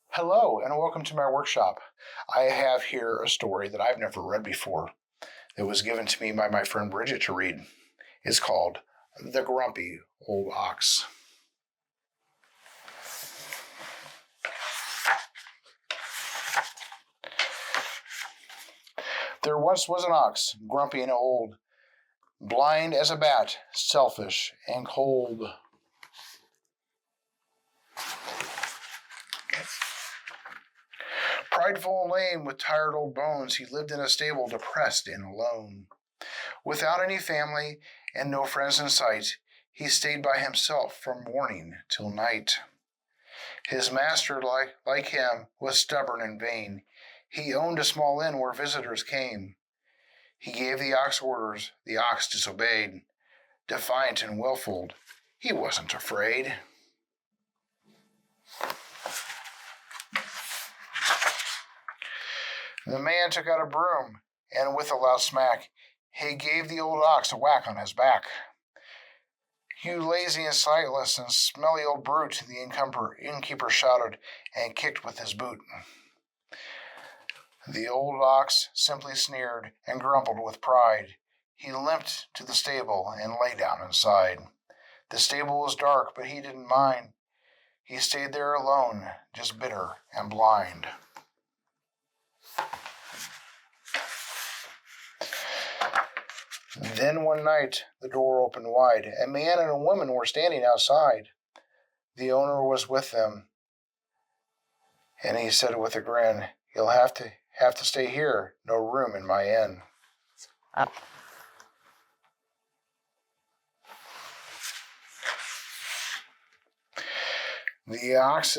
Hello, and welcome to my workshop. I have here a story that I've never read before. It was given to me by my friend Bridget to read. It's called The Grumpy Old Ox. There once was an ox, grumpy and old, blind as a bat, selfish and cold. Prideful and lame, with tired old bones, he lived in a stable, depressed and alone. Without any family and no friends in sight, he stayed by himself from morning till night. His master, like him, was stubborn and vain. He owned a small inn where visitors came. He gave the ox orders, the ox disobeyed. Defiant and willful, he wasn't afraid. The man took out a broom, and with a loud smack, he gave the old ox a whack on his back. "You lazy and sightless and smelly old brute," the innkeeper shouted, and kicked with his boot. The old ox simply sneered and grumbled with pride. He limped to the stable and lay down inside. The stable was dark, but he didn't mind. He stayed there alone, just bitter and blind. Then one night the door opened wide. A man and a woman were standing outside. The owner was with them, and he said with a grin, "You'll have to stay here. No room in my inn." Up. The ox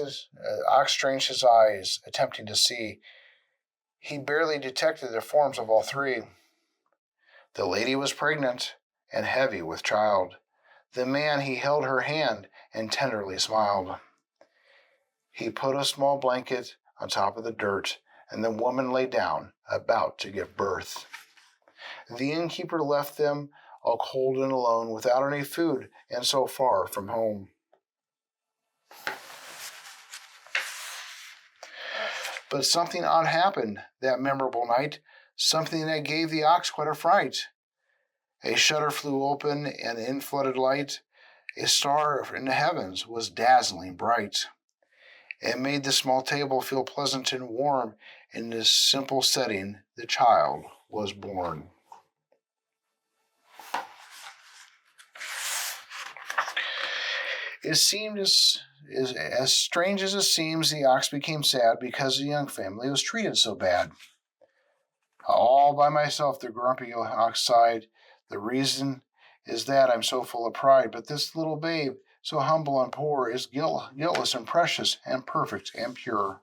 strained his eyes, attempting to see. He barely detected the forms of all three. The lady was pregnant and heavy with child. The man, he held her hand and tenderly smiled. He put a small blanket on top of the dirt, and the woman lay down, about to give birth. The innkeeper left them all cold and alone, without any food, and so far from home. But something odd happened that memorable night, something that gave the ox quite a fright. A shutter flew open, and in flooded light, a star in the heavens was dazzling bright. It made the small table feel pleasant and warm. In this simple setting, the child was born. It seemed as strange as it seems, the ox became sad because the young family was treated so bad. "All by myself," the grumpy ox sighed. "The reason is that I'm so full of pride, but this little babe, so humble and poor, is guiltless and precious and perfect and pure."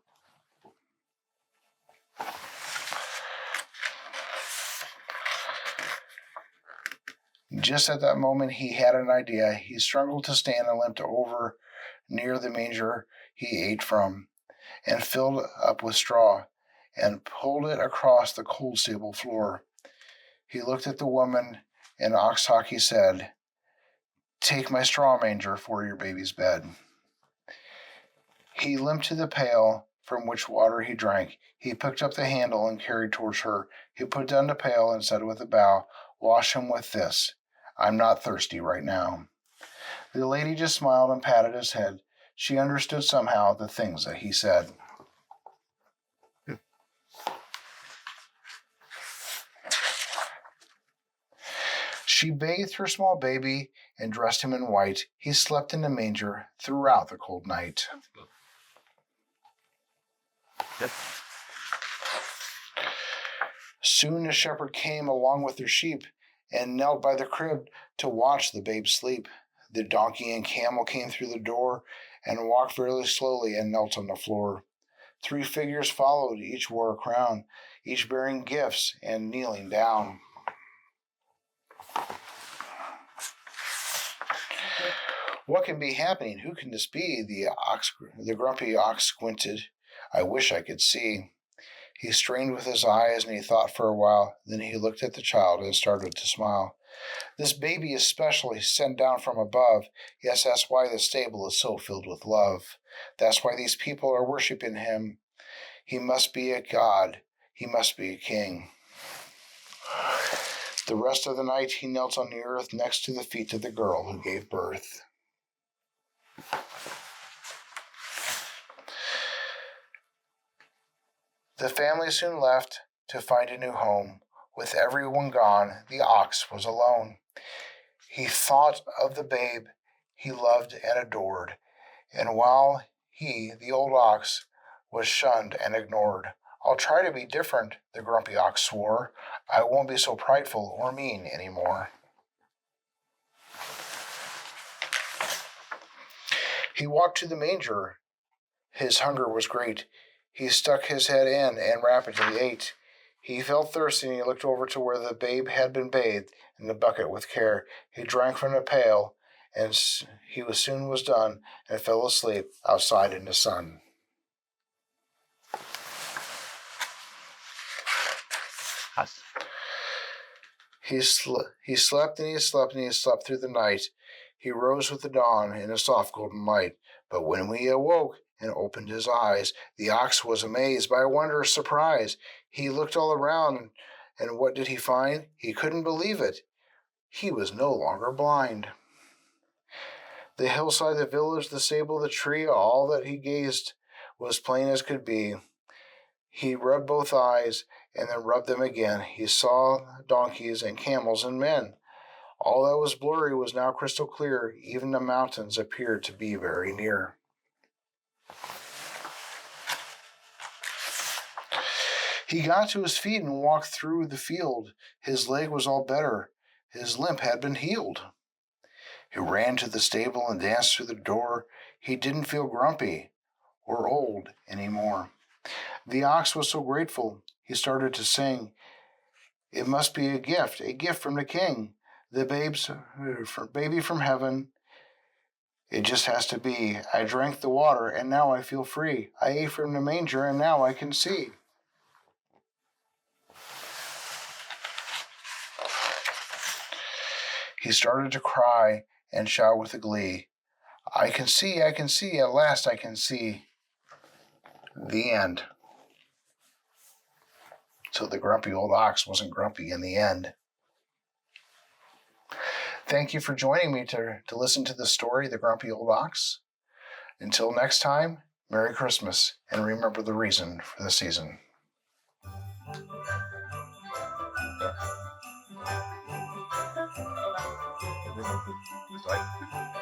Just at that moment, he had an idea. He struggled to stand and limped over near the manger he ate from, and filled up with straw, and pulled it across the cold stable floor. He looked at the woman, and ox talk he said, "Take my straw manger for your baby's bed." He limped to the pail from which water he drank. He picked up the handle and carried towards her. He put down the pail and said with a bow, "Wash him with this. I'm not thirsty right now." The lady just smiled and patted his head. She understood somehow the things that he said. She bathed her small baby and dressed him in white. He slept in the manger throughout the cold night. Yep. Soon the shepherd came along with their sheep and knelt by the crib to watch the babe sleep. The donkey and camel came through the door and walked very slowly and knelt on the floor. 3 figures followed, each wore a crown, each bearing gifts and kneeling down. "What can be happening? Who can this be?" The grumpy ox squinted. "I wish I could see." He strained with his eyes and he thought for a while. Then he looked at the child and started to smile. This baby is specially sent down from above. Yes, that's why the stable is so filled with love. That's why these people are worshiping him. He must be a god. He must be a king. The rest of the night he knelt on the earth next to the feet of the girl who gave birth. The family soon left to find a new home. With everyone gone, the ox was alone. He thought of the babe he loved and adored, and while he, the old ox, was shunned and ignored. I'll try to be different, the grumpy ox swore. I won't be so prideful or mean anymore. He walked to the manger. His hunger was great. He stuck his head in and rapidly ate. He felt thirsty and he looked over to where the babe had been bathed in the bucket with care. He drank from the pail, and he soon was done and fell asleep outside in the sun. Us. He slept and he slept and he slept through the night. He rose with the dawn in a soft golden light. But when he awoke and opened his eyes, the ox was amazed by a wondrous surprise. He looked all around, and what did he find? He couldn't believe it. He was no longer blind. The hillside, the village, the stable, the tree, all that he gazed was plain as could be. He rubbed both eyes and then rubbed them again. He saw donkeys and camels and men. All that was blurry was now crystal clear. Even the mountains appeared to be very near. He got to his feet and walked through the field. His leg was all better. His limp had been healed. He ran to the stable and danced through the door. He didn't feel grumpy or old anymore. The ox was so grateful, he started to sing. It must be a gift from the king. The baby from heaven. It just has to be. I drank the water, and now I feel free. I ate from the manger, and now I can see. He started to cry and shout with glee. I can see, at last I can see. The end. So the grumpy old ox wasn't grumpy in the end. Thank you for joining me to listen to the story, The Grumpy Old Ox. Until next time, Merry Christmas, and remember the reason for the season. Like